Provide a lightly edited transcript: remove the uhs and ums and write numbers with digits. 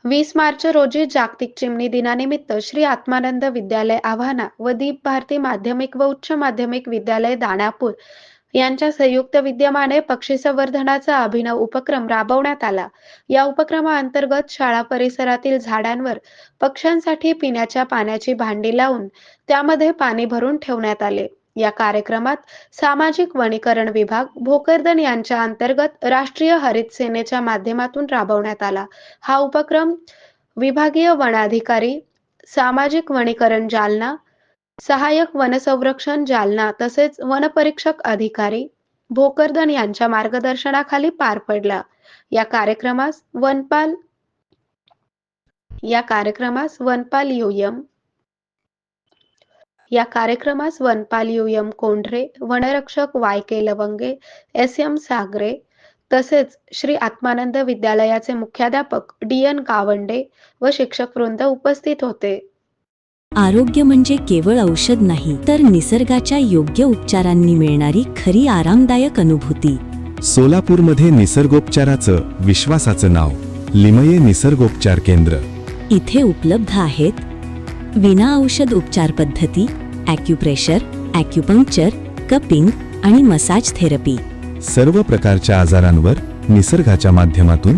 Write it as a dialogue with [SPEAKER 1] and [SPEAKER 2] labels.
[SPEAKER 1] 20 मार्च रोजी जागतिक चिमणी दिनानिमित्त श्री आत्मानंद विद्यालय आव्हाना व दीप भारती माध्यमिक व उच्च माध्यमिक विद्यालय दानापूर यांच्या संयुक्त विद्यमाने पक्षी संवर्धनाचा अभिनव उपक्रम राबवण्यात आला। या उपक्रमाअंतर्गत शाळा परिसरातील झाडांवर पक्ष्यांसाठी पिण्याच्या पाण्याची भांडी लावून त्यामध्ये पाणी भरून ठेवण्यात आले। या कार्यक्रमात सामाजिक वनीकरण विभाग भोकरदन यांच्या अंतर्गत राष्ट्रीय हरित सेनेच्या माध्यमातून राबवण्यात आला। हा उपक्रम विभागीय वनाधिकारी, सामाजिक वनीकरण जालना, सहाय्यक वनसंरक्षण जालना तसेच वनपरीक्षक अधिकारी भोकरदन यांच्या मार्गदर्शनाखाली पार पडला। या कार्यक्रमास वनपाल UM कोंढरे, वनरक्षक YK लवंगे, SM सागरे तसेच श्री आत्मानंद विद्यालयाचे मुख्याध्यापक DN गावंडे व शिक्षकवृंद उपस्थित होते।
[SPEAKER 2] आरोग्य म्हणजे केवळ औषध नाही, तर निसर्गाच्या योग्य उपचारांनी मिळणारी खरी आरामदायक अनुभूती।
[SPEAKER 3] सोलापूरमध्ये निसर्गोपचाराचं विश्वासाचं नाव लिमये निसर्गोपचार केंद्र।
[SPEAKER 2] इथे उपलब्ध आहेत विना औषध उपचार पद्धती, ॲक्युप्रेशर, ॲक्युपंक्चर, कपिंग आणि मसाज थेरपी।
[SPEAKER 3] सर्व प्रकारच्या आजारांवर निसर्गाच्या माध्यमातून